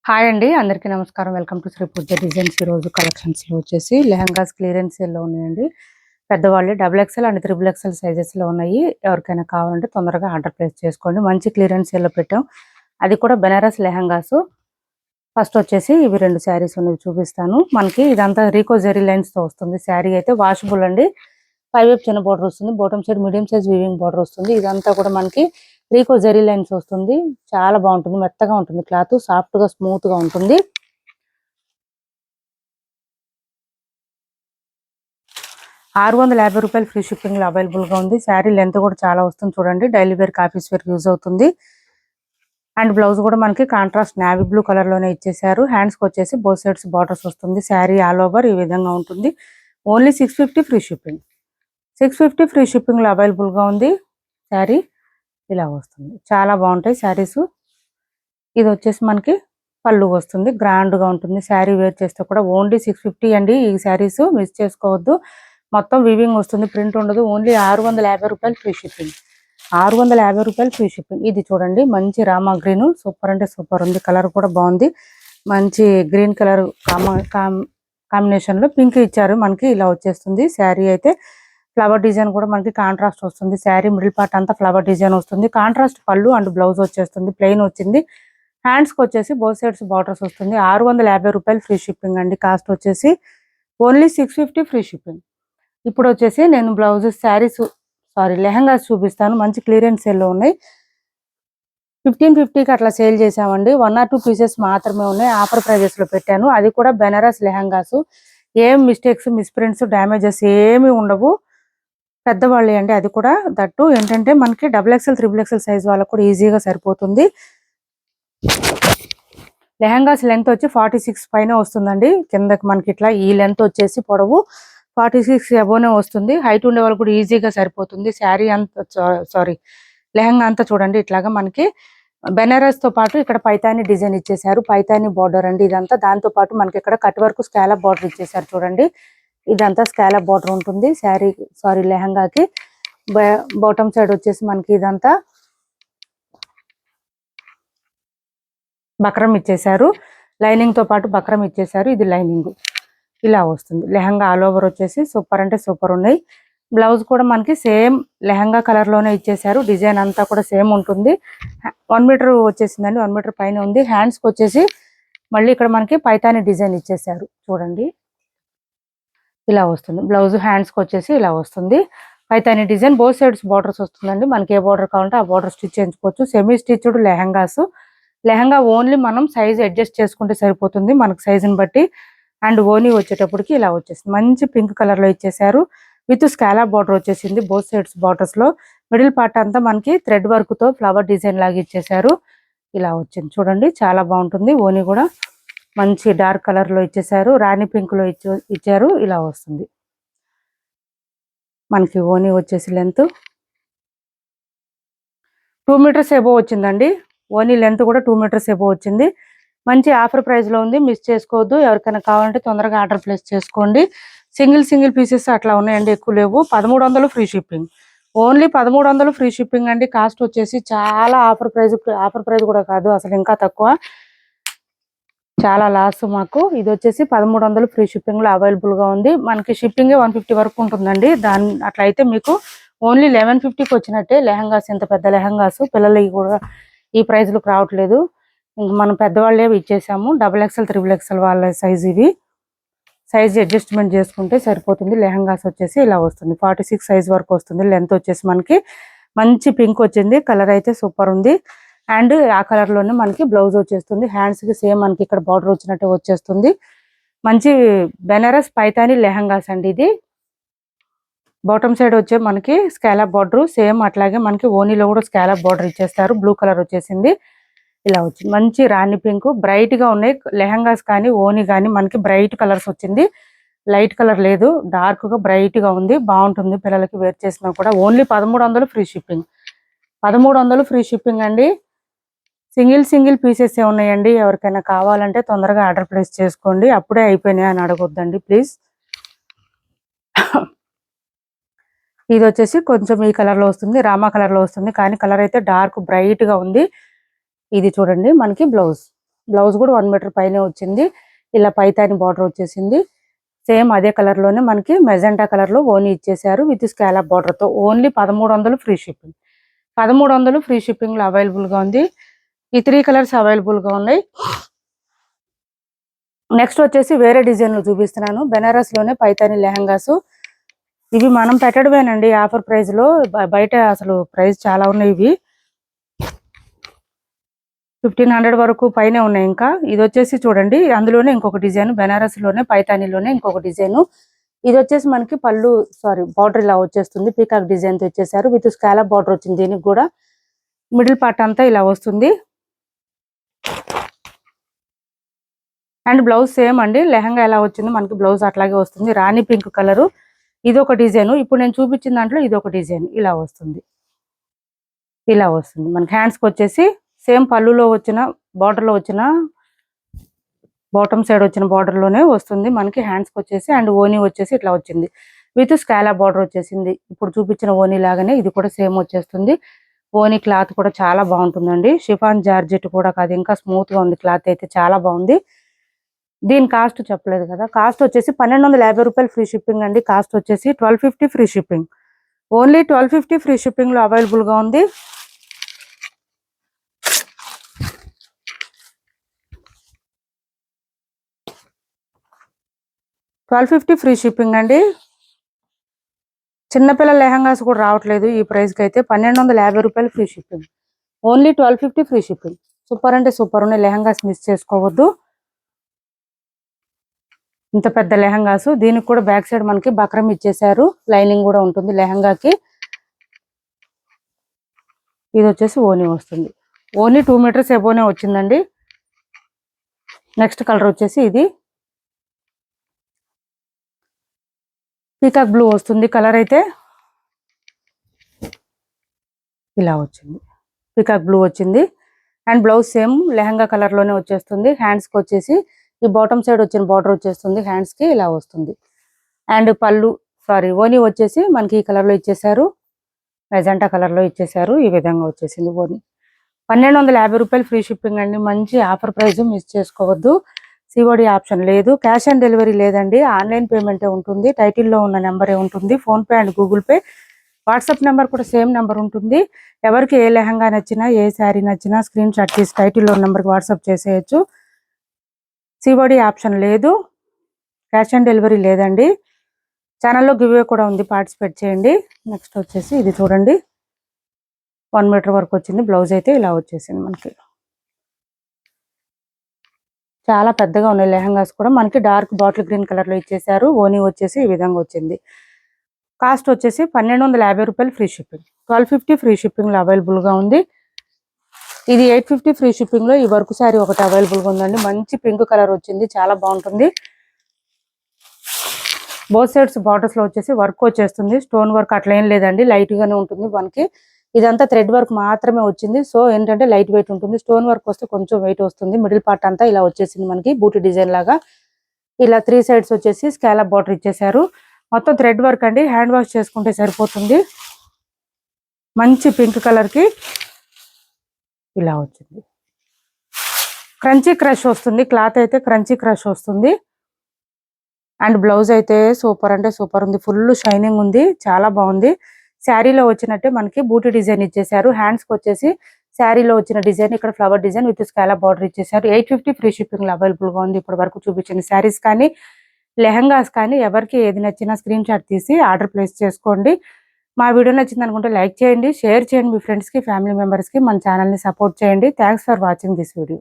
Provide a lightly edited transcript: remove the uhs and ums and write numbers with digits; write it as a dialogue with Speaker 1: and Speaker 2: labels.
Speaker 1: Hi అండి, అందరికీ నమస్కారం. Welcome to Shri Pooja designs. ఈరోజు కలెక్షన్స్లో వచ్చేసి లెహంగాస్ క్లియరెన్స్ సేల్లో ఉన్నాయండి. పెద్దవాళ్ళు XXL అండ్ XXL సైజెస్లో ఉన్నాయి. ఎవరికైనా కావాలంటే తొందరగా ఆర్డర్ ప్లేస్ చేసుకోండి. మంచి క్లియరెన్స్ సేల్లో పెట్టాం, అది కూడా బెనారస్ లెహంగాస్. ఫస్ట్ వచ్చేసి ఇవి 2 శారీస్ ఉన్నవి చూపిస్తాను. మనకి ఇదంతా రీకో జెరీ లైన్స్తో వస్తుంది. శారీ అయితే వాషబుల్ అండి. 5 వైపు చిన్న బార్డర్ వస్తుంది, bottom side medium size weaving border వస్తుంది. ఇదంతా కూడా మనకి రీకో జెరీ లైన్స్ వస్తుంది. చాలా బాగుంటుంది, మెత్తగా ఉంటుంది, క్లాత్ సాఫ్ట్ గా స్మూత్ గా ఉంటుంది. ₹650 ఫ్రీ షిప్పింగ్ లో అవైలబుల్ గా ఉంది. శారీ లెంత్ కూడా చాలా వస్తుంది చూడండి. Daily wear office wear use అవుతుంది. అండ్ బ్లౌజ్ కూడా మనకి కాంట్రాస్ట్ నావీ బ్లూ కలర్ లోనే ఇచ్చేసారు. హ్యాండ్స్ కి వచ్చేసి బోత్ సైడ్స్ బార్డర్స్ వస్తుంది. శారీ ఆల్ ఓవర్ ఈ విధంగా ఉంటుంది. Only 650 free shipping. 650 free shipping లో అవైలబుల్ గా ఉంది. శారీ ఇలా వస్తుంది, చాలా బాగుంటాయి శారీస్. ఇది వచ్చేసి మనకి పళ్ళు వస్తుంది, గ్రాండ్ గా ఉంటుంది. శారీ వేర్ చేస్తే కూడా ఓన్లీ 650 అండి. ఈ శారీస్ మిస్ చేసుకోవద్దు. మొత్తం వివింగ్ వస్తుంది, ప్రింట్ ఉండదు. Only ₹650 free shipping. ₹650 free shipping. ఇది చూడండి, మంచి రామా గ్రీన్, సూపర్ అంటే సూపర్ ఉంది. కలర్ కూడా బాగుంది. మంచి గ్రీన్ కలర్ కాంబినేషన్ లో పింక్ ఇచ్చారు. మనకి ఇలా వచ్చేస్తుంది శారీ అయితే. ఫ్లవర్ డిజైన్ కూడా మనకి కాంట్రాస్ట్ వస్తుంది. శారీ మిడిల్ పార్ట్ అంతా ఫ్లవర్ డిజైన్ వస్తుంది. కాంట్రాస్ట్ పళ్ళు అండ్ బ్లౌజ్ వచ్చేస్తుంది, ప్లెయిన్ వచ్చింది. హ్యాండ్స్ కి వచ్చేసి బోత్ సైడ్స్ బార్డర్స్ వస్తుంది. ₹650 ఫ్రీ షిప్పింగ్ అండి. కాస్ట్ వచ్చేసి ఓన్లీ 650 ఫ్రీ షిప్పింగ్. ఇప్పుడు వచ్చేసి నేను బ్లౌజెస్ లెహంగాస్ చూపిస్తాను. మంచి క్లియరెన్స్ సేల్ లో ఉన్నాయి. 1550కి అట్లా సేల్ చేసామండి. 1 or 2 పీసెస్ మాత్రమే ఉన్నాయి. ఆఫర్ ప్రైజెస్ లో పెట్టాను. అది కూడా బెనారస్ లెహంగాస్. ఏం మిస్టేక్స్, మిస్ప్రింట్స్, డ్యామేజెస్ ఏమి ఉండవు. పెద్దవాళ్ళే అండి. అది కూడా దట్టు ఏంటంటే మనకి XXL, XXL సైజ్ వాళ్ళకు కూడా ఈజీగా సరిపోతుంది. లెహంగాస్ లెంత్ వచ్చి 46 పైన వస్తుందండి. కిందకి మనకి ఇట్లా ఈ లెంత్ వచ్చేసి పొడవు 46 అబోనే వస్తుంది. హైట్ ఉండే వాళ్ళు కూడా ఈజీగా సరిపోతుంది. శారీ అంతా లెహంగా అంతా చూడండి, ఇట్లాగా మనకి బెనారస్ తో పాటు ఇక్కడ పైతాని డిజైన్ ఇచ్చేసారు. పైతాని బార్డర్ అండి ఇదంతా. దాంతో పాటు మనకి ఇక్కడ కట్ వర్క్ స్కాలప్ బార్డర్ ఇచ్చేసారు చూడండి. ఇదంతా స్కాలప్ బార్డర్ ఉంటుంది లెహంగాకి. బాటమ్ సైడ్ వచ్చేసి మనకి ఇదంతా బక్రం ఇచ్చేసారు. లైనింగ్ తో పాటు బక్రం ఇచ్చేసారు. ఇది లైనింగ్ ఇలా వస్తుంది. లెహంగా ఆల్ ఓవర్ వచ్చేసి సూపర్ అంటే సూపర్ ఉన్నాయి. బ్లౌజ్ కూడా మనకి సేమ్ లెహంగా కలర్ లోనే ఇచ్చేసారు. డిజైన్ అంతా కూడా సేమ్ ఉంటుంది. 1 మీటర్ వచ్చేసిందండి, 1 మీటర్ పైన ఉంది. హ్యాండ్స్ కి వచ్చేసి మళ్ళీ ఇక్కడ మనకి పైతాని డిజైన్ ఇచ్చేసారు చూడండి. ఇలా వస్తుంది బ్లౌజ్. హ్యాండ్స్ కి వచ్చేసి ఇలా వస్తుంది Paithani design. Both sides borders వస్తుందండి. మనకి ఏ బార్డర్ కావాలంటే ఆ బార్డర్ స్టిచ్ చేయించుకోవచ్చు. Semi stitched lehengas. Lehenga only మనం సైజ్ అడ్జస్ట్ చేసుకుంటే సరిపోతుంది, మనకి సైజుని బట్టి. అండ్ ఓనీ వచ్చేటప్పటికి ఇలా వచ్చేసింది. మంచి పింక్ కలర్ లో ఇచ్చేసారు. విత్ స్కాలప్ బార్డర్ వచ్చేసింది బోత్ సైడ్స్ బార్డర్స్ లో. మిడిల్ పార్ట్ అంతా మనకి థ్రెడ్ వర్క్ తో ఫ్లవర్ డిజైన్ లాగా ఇచ్చేసారు. ఇలా వచ్చింది చూడండి, చాలా బాగుంటుంది. ఓనీ కూడా మంచి డార్క్ కలర్ లో ఇచ్చేసారు. రాణి పింక్ లో ఇచ్చారు. ఇలా వస్తుంది మనకి. ఓనీ వచ్చేసి లెంత్ 2 మీటర్స్ ఎబో వచ్చిందండి. ఓనీ లెంత్ కూడా 2 మీటర్స్ ఎబో వచ్చింది. మంచి ఆఫర్ ప్రైస్ లో ఉంది, మిస్ చేసుకోవద్దు. ఎవరికైనా కావాలంటే తొందరగా ఆర్డర్ ప్లేస్ చేసుకోండి. సింగిల్ పీసెస్ అట్లా ఉన్నాయండి, ఎక్కువ లేవు. 1300 free shipping. Only 1300 free shipping అండి. కాస్ట్ వచ్చేసి చాలా ఆఫర్ ప్రైస్ కూడా కాదు, అసలు ఇంకా తక్కువ. చాలా లాస్ మాకు. ఇది వచ్చేసి 1300 ఫ్రీ షిప్పింగ్ లో అవైలబుల్ గా ఉంది. మనకి షిప్పింగ్ 150 వరకు ఉంటుందండి. అట్లయితే మీకు ఓన్లీ 1150కి వచ్చినట్టే. లెహంగాస్, ఇంత పెద్ద లెహంగాస్ పిల్లలకి కూడా ఈ ప్రైస్ లకు రావట్లేదు. ఇంక మనం పెద్దవాళ్ళే ఇచ్చేసాము. XXL, XXL వాళ్ళ సైజ్. ఇవి సైజ్ అడ్జస్ట్మెంట్ చేసుకుంటే సరిపోతుంది. లెహంగాస్ వచ్చేసి ఇలా వస్తుంది. 46 సైజ్ వరకు వస్తుంది. లెంత్ వచ్చేసి మనకి మంచి పింక్ వచ్చింది. కలర్ అయితే సూపర్ ఉంది. అండ్ ఆ కలర్ లోనే మనకి బ్లౌజ్ వచ్చేస్తుంది. హ్యాండ్స్ కి సేమ్ మనకి ఇక్కడ బార్డర్ వచ్చినట్టే వచ్చేస్తుంది. మంచి బెనారస్ పైతాని లెహంగాస్ అండి. ఇది బాటమ్ సైడ్ వచ్చే మనకి స్కాలప్ బార్డర్ సేమ్ అట్లాగే మనకి ఓనీలో కూడా స్కాలప్ బార్డర్ ఇచ్చేస్తారు. బ్లూ కలర్ వచ్చేసింది. ఇలా వచ్చింది మంచి రాణి పింక్. బ్రైట్ గా ఉన్నాయి లెహంగాస్ కానీ ఓనీ కానీ మనకి బ్రైట్ కలర్స్ వచ్చింది. లైట్ కలర్ లేదు, డార్క్ గా బ్రైట్ గా ఉంది. బాగుంటుంది పిల్లలకి వేర్ చేసినా కూడా. Only 1300 free shipping. 1300 free shipping అండి. సింగిల్ పీసెస్ ఉన్నాయండి. ఎవరికైనా కావాలంటే తొందరగా ఆర్డర్ ప్లేస్ చేసుకోండి. అప్పుడే అయిపోయినాయి అని అడగొద్దండి ప్లీజ్. ఇది వచ్చేసి కొంచెం ఈ కలర్ లో వస్తుంది, రామా కలర్ లో వస్తుంది. కానీ కలర్ అయితే డార్క్ బ్రైట్ గా ఉంది. ఇది చూడండి మనకి బ్లౌజ్. బ్లౌజ్ కూడా 1 మీటర్ పైనే వచ్చింది. ఇలా పైతాని బార్డర్ వచ్చేసింది. సేమ్ అదే కలర్ లోనే మనకి మెజెంటా కలర్ లో ఓనీ ఇచ్చేసారు విత్ స్కాలప్ బార్డర్ తో. Only 1300 free shipping. 1300 free shipping లో అవైలబుల్ గా ఉంది. ఈ 3 కలర్స్ అవైలబుల్ గా ఉన్నాయి. నెక్స్ట్ వచ్చేసి వేరే డిజైన్ లో చూపిస్తున్నాను. బెనారస్ లోనే పైతాని లెహంగాస్. ఇవి మనం పెట్టడమేనండి ఆఫర్ ప్రైస్ లో. బయట అసలు ప్రైస్ చాలా ఉన్నాయి. ఇవి 1500 వరకు పైనే ఉన్నాయి. ఇంకా ఇది వచ్చేసి చూడండి, అందులోనే ఇంకొక డిజైన్, బెనారస్ లోనే పైతానీలోనే ఇంకొక డిజైన్. ఇది వచ్చేసి మనకి పళ్ళు బార్డర్ ఇలా వచ్చేస్తుంది. పీకాక్ డిజైన్ తో ఇచ్చేసారు విత్ స్కాలప్ బార్డర్ వచ్చింది. దీనికి కూడా మిడిల్ పార్ట్ అంతా ఇలా వస్తుంది. అండ్ బ్లౌజ్ సేమ్ అండి, లెహంగా ఎలా వచ్చిందో మనకి బ్లౌజ్ అట్లాగే వస్తుంది. రాణి పింక్ కలరు. ఇది ఒక డిజైన్. ఇప్పుడు నేను చూపించిన దాంట్లో ఇది ఒక డిజైన్ ఇలా వస్తుంది. ఇలా వస్తుంది మనకి. హ్యాండ్స్కి వచ్చేసి సేమ్ పళ్ళులో వచ్చిన బార్డర్ లో వచ్చిన బాటమ్ సైడ్ వచ్చిన బార్డర్ లోనే వస్తుంది మనకి. హ్యాండ్స్కి వచ్చేసి అండ్ ఓనీ వచ్చేసి ఇట్లా వచ్చింది విత్ స్కాలప్ బార్డర్ వచ్చేసింది. ఇప్పుడు చూపించిన ఓనీ లాగానే ఇది కూడా సేమ్ వచ్చేస్తుంది. ఓనీ క్లాత్ కూడా చాలా బాగుంటుందండి. షిఫాన్ జార్జెట్ కూడా కాదు, ఇంకా స్మూత్ గా ఉంది. క్లాత్ అయితే చాలా బాగుంది. దీని కాస్ట్ చెప్పలేదు కదా. కాస్ట్ వచ్చేసి 1250 రూపాయలు ఫ్రీ షిప్పింగ్ అండి. కాస్ట్ వచ్చేసి 1250 free shipping. Only 1250 free shipping లో అవైలబుల్ గా ఉంది. $1250 ఫ్రీ షిప్పింగ్ అండి. చిన్నపిల్లల లెహంగాస్ కూడా రావట్లేదు ఈ ప్రైస్ కి అయితే. 1250 రూపాయలు free shipping. Only 1250 free shipping. Super అంటే సూపర్ ఉన్నాయి లెహంగాస్, మిస్ చేసుకోవద్దు. ఇంత పెద్ద లెహంగాస్. దీనికి కూడా బ్యాక్ సైడ్ మనకి బక్రం ఇచ్చేసారు. లైనింగ్ కూడా ఉంటుంది లెహంగాకి. ఇది వచ్చేసి ఓనీ వస్తుంది. ఓన్లీ 2 మీటర్స్ ఎబోనే వచ్చిందండి. నెక్స్ట్ కలర్ వచ్చేసి ఇది పీకాక్ బ్లూ వస్తుంది. కలర్ అయితే ఇలా వచ్చింది. పీకాక్ బ్లూ వచ్చింది. And blouse same lehenga colour లోనే వచ్చేస్తుంది. హ్యాండ్స్ కి వచ్చేసి ఈ బాటమ్ సైడ్ వచ్చిన బార్డర్ వచ్చేస్తుంది. హ్యాండ్స్ కి ఇలా వస్తుంది. అండ్ పళ్ళు ఓనీ వచ్చేసి మనకి ఈ కలర్ లో ఇచ్చేసారు. మెజెంటా కలర్ లో ఇచ్చేసారు. ఈ విధంగా వచ్చేసింది ఓనీ. 1250 రూపాయలు ఫ్రీ షిప్పింగ్ అండి. మంచి ఆఫర్ ప్రైస్, మిస్ చేసుకోవద్దు. సిఓడి ఆప్షన్ లేదు. క్యాష్ ఆన్ డెలివరీ లేదండి. ఆన్లైన్ పేమెంటే ఉంటుంది. టైటిల్లో ఉన్న నెంబరే ఉంటుంది. Phone pay and Google pay. WhatsApp number కూడా సేమ్ నెంబర్ ఉంటుంది. ఎవరికి ఏ లెహంగా నచ్చినా ఏ శారీ నచ్చినా స్క్రీన్ షాట్ తీసి టైటిల్లో ఉన్న నెంబర్కి వాట్సాప్ చేసేయచ్చు. సిఓడి ఆప్షన్ లేదు. క్యాష్ ఆన్ డెలివరీ లేదండి. ఛానల్లో గివ్వే కూడా ఉంది, పార్టిసిపేట్ చేయండి. నెక్స్ట్ వచ్చేసి ఇది చూడండి, 1 మీటర్ వరకు వచ్చింది. బ్లౌజ్ అయితే ఇలా వచ్చేసింది మనకి. చాలా పెద్దగా ఉన్నాయి లెహంగాస్ కూడా. మనకి డార్క్ బాటిల్ గ్రీన్ కలర్ లో ఇచ్చేసారు. ఓనీ వచ్చేసి ఈ విధంగా వచ్చింది. కాస్ట్ వచ్చేసి 1250 రూపాయలు ఫ్రీ షిప్పింగ్. 1250 ఫ్రీ షిప్పింగ్ లో అవైలబుల్ గా ఉంది. ఇది 850 ఫ్రీ షిప్పింగ్ లో ఈ వర్క్ శారీ ఒకటి అవైలబుల్ గా ఉందండి. మంచి పింక్ కలర్ వచ్చింది, చాలా బాగుంటుంది. బోత్ సైడ్స్ బార్డర్స్ లో వచ్చేసి వర్క్ వచ్చేస్తుంది. స్టోన్ వర్క్ అట్లా ఏం లేదండి, లైట్ గానే ఉంటుంది మనకి. ఇదంతా థ్రెడ్ వర్క్ మాత్రమే వచ్చింది. సో ఏంటంటే లైట్ వెయిట్ ఉంటుంది. స్టోన్ వర్క్ వస్తే కొంచెం వెయిట్ వస్తుంది. మిడిల్ పార్ట్ అంతా ఇలా వచ్చేసింది మనకి బూటీ డిజైన్ లాగా. ఇలా 3 సైడ్స్ వచ్చేసి స్కాలప్ బార్డర్ ఇచ్చేసారు. మొత్తం థ్రెడ్ వర్క్ అండి. హ్యాండ్ వాష్ చేసుకుంటే సరిపోతుంది. మంచి పింక్ కలర్ కి ఇలా వచ్చింది. క్రంచీ క్రష్ వస్తుంది. క్లాత్ అయితే క్రంచీ క్రష్ వస్తుంది. అండ్ బ్లౌజ్ అయితే సూపర్ అంటే సూపర్ ఉంది. ఫుల్ షైనింగ్ ఉంది, చాలా బాగుంది. శారీలో వచ్చినట్టే మనకి బూటీ డిజైన్ ఇచ్చేసారు. హ్యాండ్స్ కి వచ్చేసి శారీలో వచ్చిన డిజైన్, ఇక్కడ flower design with scallop border ఇచ్చేసారు. 850 ఫ్రీ షిప్పింగ్ లో అవైలబుల్ గా ఉంది. ఇప్పటి వరకు చూపించిన శారీస్ కానీ లెహంగాస్ కానీ ఎవరికి ఏది నచ్చినా స్క్రీన్ షాట్ తీసి ఆర్డర్ ప్లేస్ చేసుకోండి. మా వీడియో నచ్చింది అనుకుంటే లైక్ చేయండి, షేర్ చేయండి మీ ఫ్రెండ్స్ కి, ఫ్యామిలీ మెంబర్స్ కి. మన ఛానల్ ని సపోర్ట్ చేయండి. Thanks for watching this video.